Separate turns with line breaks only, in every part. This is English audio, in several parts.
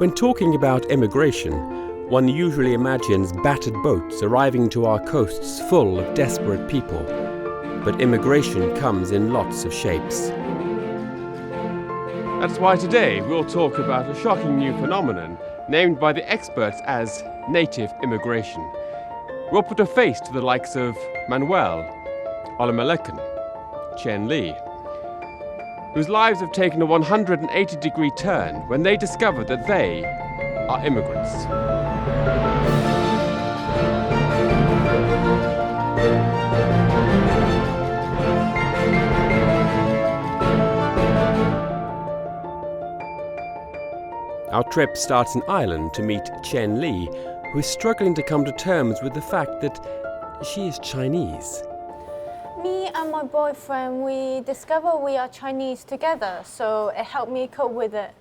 When talking about immigration, one usually imagines battered boats arriving to our coasts full of desperate people. But immigration comes in lots of shapes. That's why today we'll talk about a shocking new phenomenon named by the experts as native immigration. We'll put a face to the likes of Manuel, Olamilekan, Chen Lee, whose lives have taken a 180-degree turn when they discovered that they are immigrants. Our trip starts in Ireland to meet Chen Lee, who is struggling to come to terms with the fact that she is Chinese.
Me and my boyfriend, we discovered we are Chinese together, so it helped me cope with it.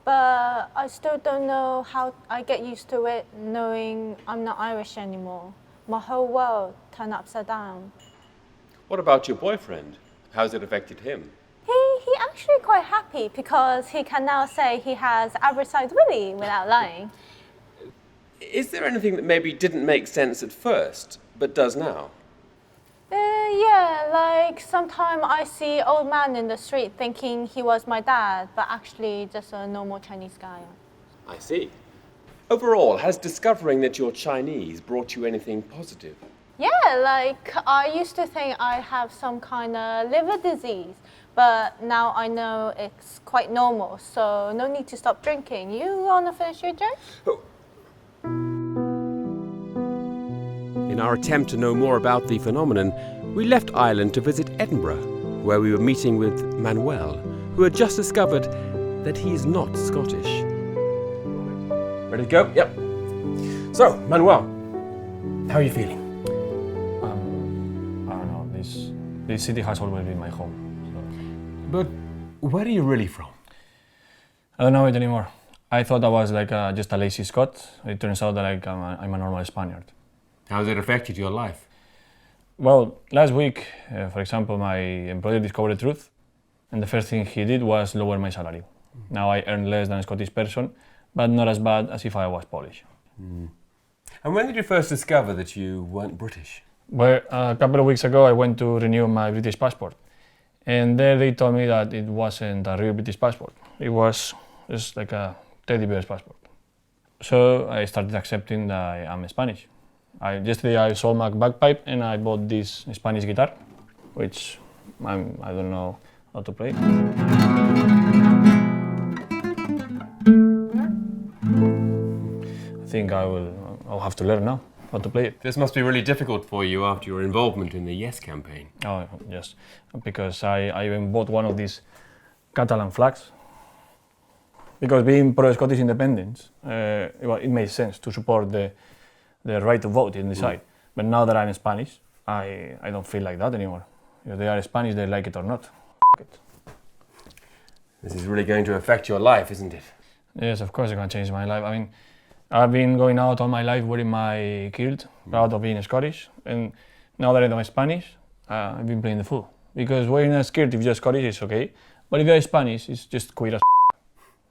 But I still don't know how I get used to it, knowing I'm not Irish anymore. My whole world turned upside down.
What about your boyfriend? How's it affected him?
He actually quite happy because he can now say he has average size willy without lying.
Is there anything that maybe didn't make sense at first, but does now?
Yeah, like sometimes I see old man in the street thinking he was my dad, but actually just a normal Chinese guy.
I see. Overall, has discovering that you're Chinese brought you anything positive?
Yeah, like I used to think I have some kind of liver disease, but now I know it's quite normal, so no need to stop drinking. You wanna finish your drink?
Oh. In our attempt to know more about the phenomenon, we left Ireland to visit Edinburgh, where we were meeting with Manuel, who had just discovered that he is not Scottish. Ready to go? Yep. So, Manuel, how are you feeling?
I don't know, this city has always been my home. So.
But where are you really from?
I don't know it anymore. I thought I was like just a lazy Scot. It turns out that like, I'm a normal Spaniard.
How has it affected your life?
Well, last week, for example, my employer discovered the truth, and the first thing he did was lower my salary. Now I earn less than a Scottish person, but not as bad as if I was Polish.
And when did you first discover that you weren't British?
Well, a couple of weeks ago I went to renew my British passport, and there they told me that it wasn't a real British passport. It was just like a teddy bear's passport. So I started accepting that I am Spanish. Yesterday I sold my bagpipe and I bought this Spanish guitar, which I don't know how to play. I think I'll have to learn now how to play it.
This must be really difficult for you after your involvement in the Yes campaign.
Oh, yes, because I even bought one of these Catalan flags. Because being pro-Scottish independence, it made sense to support the right to vote and decide. But now that I'm Spanish, I don't feel like that anymore. If they are Spanish, they like it or not. It.
This is really going to affect your life, isn't it?
Yes, of course it's going to change my life. I mean, I've been going out all my life wearing my kilt, proud of being Scottish. And now that I'm Spanish, I've been playing the fool. Because wearing a skirt if you're Scottish is okay, but if you're Spanish, it's just queer as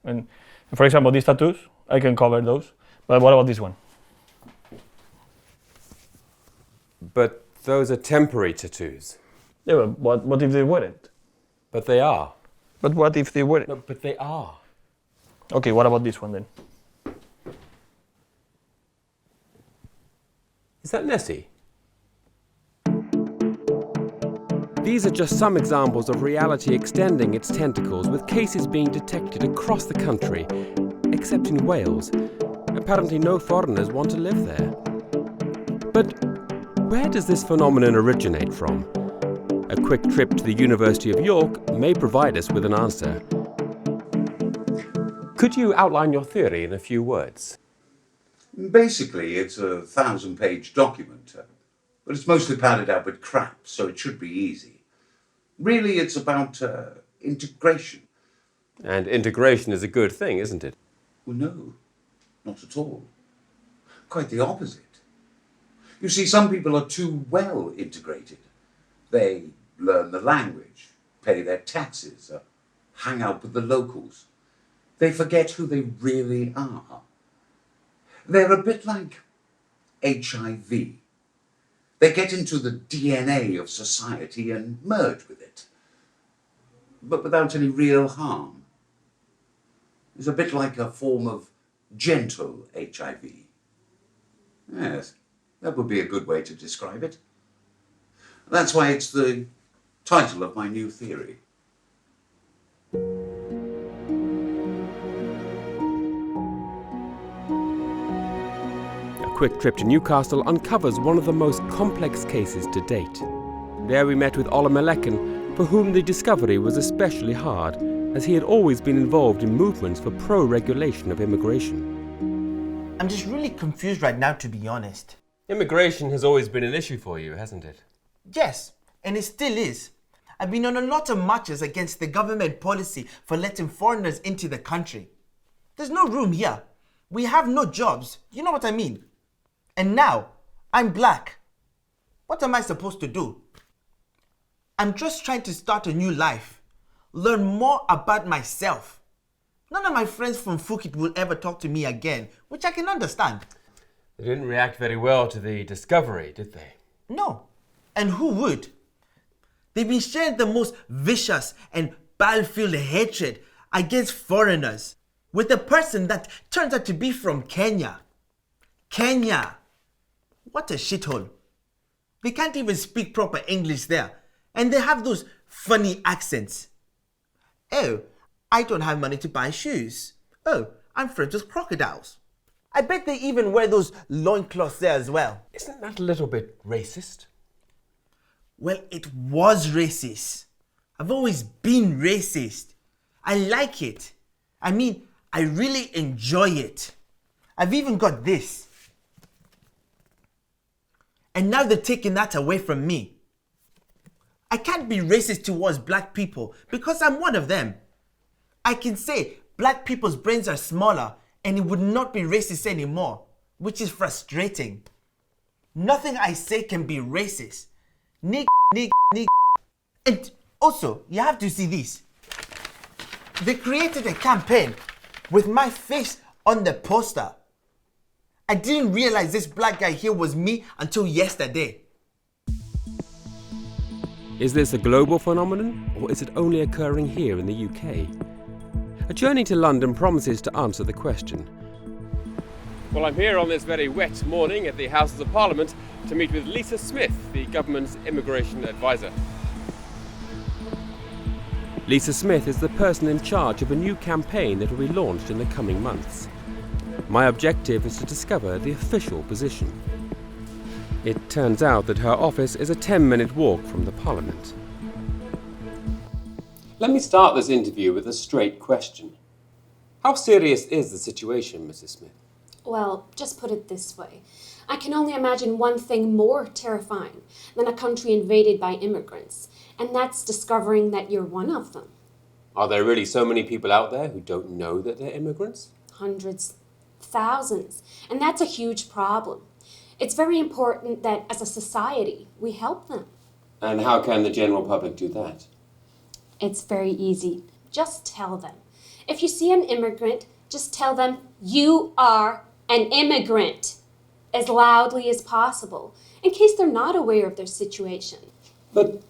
And for example, these tattoos, I can cover those. But what about this one?
But those are temporary tattoos.
Yeah, but what if they weren't?
But they are.
But what if they weren't?
No, but they are.
Okay, what about this one then?
Is that Nessie? These are just some examples of reality extending its tentacles, with cases being detected across the country, except in Wales. Apparently no foreigners want to live there. But where does this phenomenon originate from? A quick trip to the University of York may provide us with an answer. Could you outline your theory in a few words?
Basically, it's a 1,000-page document, but it's mostly padded out with crap, so it should be easy. Really, it's about integration.
And integration is a good thing, isn't it?
Well, no, not at all. Quite the opposite. You see, some people are too well integrated. They learn the language, pay their taxes, hang out with the locals. They forget who they really are. They're a bit like HIV. They get into the DNA of society and merge with it, but without any real harm. It's a bit like a form of gentle HIV. Yes, that would be a good way to describe it. That's why it's the title of my new theory.
A quick trip to Newcastle uncovers one of the most complex cases to date. There we met with Olamilekan, for whom the discovery was especially hard, as he had always been involved in movements for pro-regulation of immigration.
I'm just really confused right now, to be honest.
Immigration has always been an issue for you, hasn't it?
Yes, and it still is. I've been on a lot of marches against the government policy for letting foreigners into the country. There's no room here. We have no jobs. You know what I mean? And now, I'm black. What am I supposed to do? I'm just trying to start a new life. Learn more about myself. None of my friends from Phuket will ever talk to me again, which I can understand.
They didn't react very well to the discovery, did they?
No. And who would? They've been sharing the most vicious and battlefield hatred against foreigners with a person that turns out to be from Kenya. Kenya! What a shithole. They can't even speak proper English there. And they have those funny accents. Oh, I don't have money to buy shoes. Oh, I'm friends with crocodiles. I bet they even wear those loincloths there as well.
Isn't that a little bit racist?
Well, it was racist. I've always been racist. I like it. I mean, I really enjoy it. I've even got this. And now they're taking that away from me. I can't be racist towards black people because I'm one of them. I can say black people's brains are smaller and it would not be racist anymore, which is frustrating. Nothing I say can be racist. Nig. And also, you have to see this. They created a campaign with my face on the poster. I didn't realize this black guy here was me until yesterday.
Is this a global phenomenon, or is it only occurring here in the UK? A journey to London promises to answer the question. Well, I'm here on this very wet morning at the Houses of Parliament to meet with Lisa Smith, the government's immigration advisor. Lisa Smith is the person in charge of a new campaign that will be launched in the coming months. My objective is to discover the official position. It turns out that her office is a 10-minute walk from the Parliament. Let me start this interview with a straight question. How serious is the situation, Mrs. Smith?
Well, just put it this way. I can only imagine one thing more terrifying than a country invaded by immigrants, and that's discovering that you're one of them.
Are there really so many people out there who don't know that they're immigrants?
Hundreds, thousands, and that's a huge problem. It's very important that as a society, we help them.
And how can the general public do that?
It's very easy. Just tell them. If you see an immigrant, just tell them, you are an immigrant, as loudly as possible, in case they're not aware of their situation.
But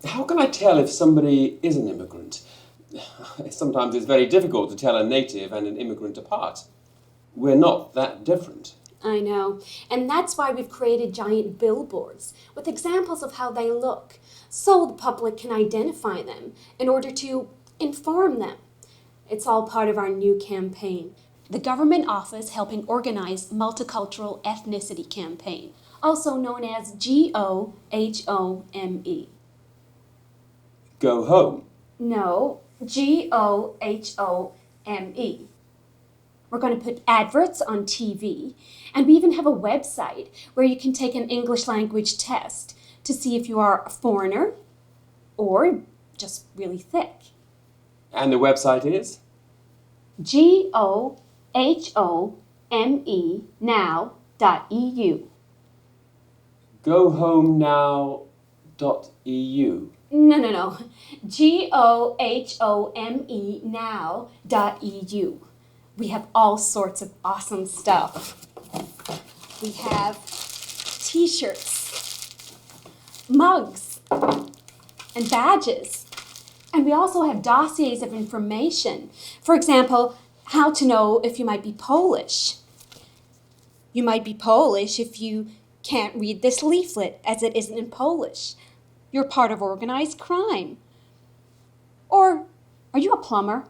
how can I tell if somebody is an immigrant? Sometimes it's very difficult to tell a native and an immigrant apart. We're not that different.
I know, and that's why we've created giant billboards with examples of how they look, so the public can identify them in order to inform them. It's all part of our new campaign, the Government Office Helping Organize Multicultural Ethnicity Campaign, also known as GOHOME.
Go home?
No, GOHOME. We're going to put adverts on TV, and we even have a website where you can take an English language test to see if you are a foreigner or just really thick.
And the website is?
GOHOME now.eu.
GoHomeNow.eu. PROD.EU.
No. GOHOME now.eu. We have all sorts of awesome stuff. We have t-shirts, mugs, and badges. And we also have dossiers of information. For example, how to know if you might be Polish. You might be Polish if you can't read this leaflet as it isn't in Polish. You're part of organized crime. Or are you a plumber?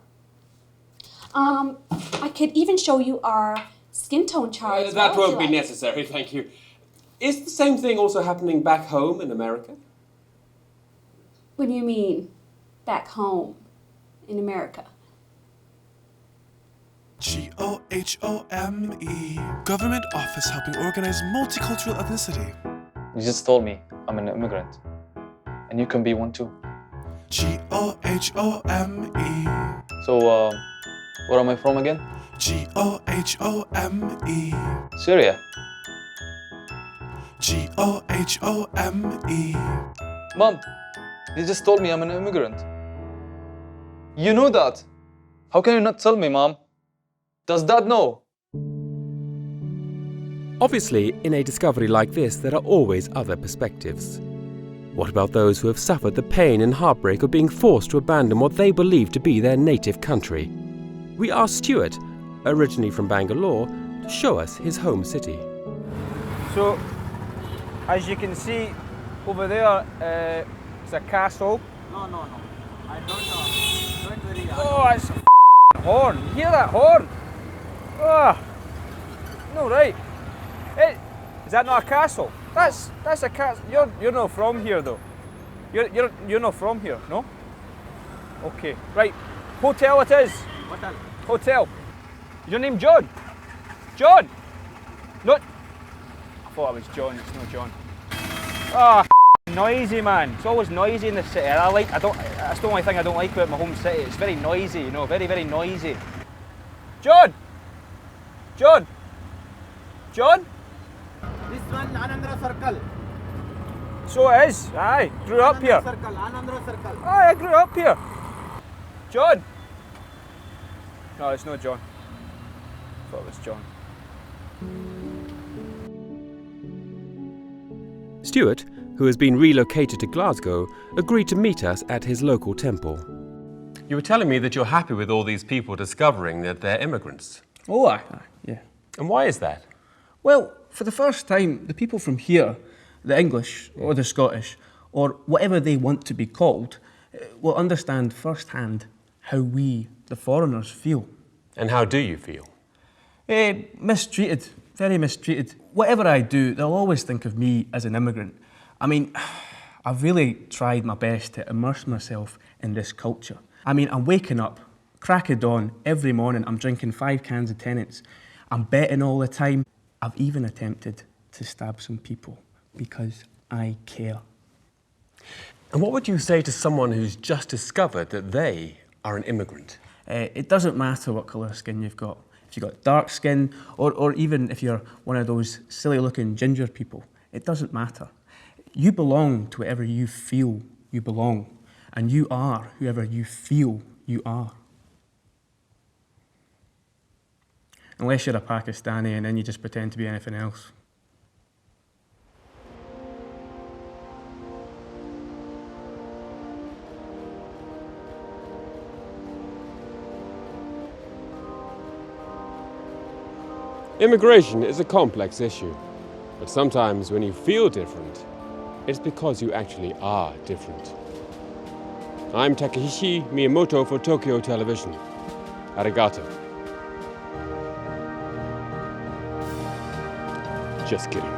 I could even show you our skin tone charts.
That won't be necessary, thank you. Is the same thing also happening back home in America?
What do you mean, back home in America?
GOHOME. Government office helping organize multicultural ethnicity.
You just told me I'm an immigrant. And you can be one too.
GOHOME.
So, where am I from again?
GOHOME.
Syria.
GOHOME.
Mom, you just told me I'm an immigrant. You know that. How can you not tell me, Mom? Does Dad know?
Obviously, in a discovery like this, there are always other perspectives. What about those who have suffered the pain and heartbreak of being forced to abandon what they believe to be their native country? We asked Stuart, originally from Bangalore, to show us his home city.
So, as you can see over there, it's a castle. No. I don't know. Don't worry. Oh, it's a horn. You hear that horn? Oh, no, right. Hey, is that not a castle? That's a castle. You're not from here though. You're not from here, no? Okay, right. Hotel it is. Hotel. Is your name John? John. No. I thought it was John. It's not John. Ah, noisy, man. It's always noisy in the city. That's the only thing I don't like about my home city. It's very noisy, you know, very, very noisy. John. John.
This one, Anandra Circle.
So it is. Aye, grew up here.
Anandra Circle.
Aye, I grew up here. John. No, it's not John. I thought it was John.
Stuart, who has been relocated to Glasgow, agreed to meet us at his local temple. You were telling me that you're happy with all these people discovering that they're immigrants.
Oh, aye, yeah.
And why is that?
Well, for the first time, the people from here, the English or the Scottish, or whatever they want to be called, will understand firsthand how we, the foreigners, feel.
And how do you feel?
Mistreated, very mistreated. Whatever I do, they'll always think of me as an immigrant. I mean, I've really tried my best to immerse myself in this culture. I mean, I'm waking up, crack of dawn, every morning. I'm drinking 5 cans of Tennent's. I'm betting all the time. I've even attempted to stab some people because I care.
And what would you say to someone who's just discovered that they are an immigrant?
It doesn't matter what colour of skin you've got. If you've got dark skin, or even if you're one of those silly-looking ginger people, it doesn't matter. You belong to wherever you feel you belong, and you are whoever you feel you are. Unless you're a Pakistani and then you just pretend to be anything else.
Immigration is a complex issue, but sometimes when you feel different, it's because you actually are different. I'm Takehishi Miyamoto for Tokyo Television. Arigato. Just kidding.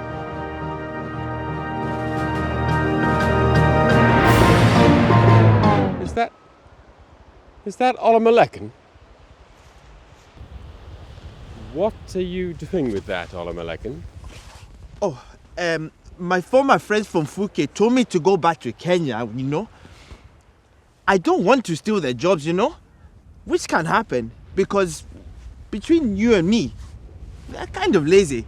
Is that Olamilekan? What are you doing with that, Olamilekan?
Oh, my former friends from Phuket told me to go back to Kenya, you know. I don't want to steal their jobs, you know, which can happen because between you and me, they're kind of lazy.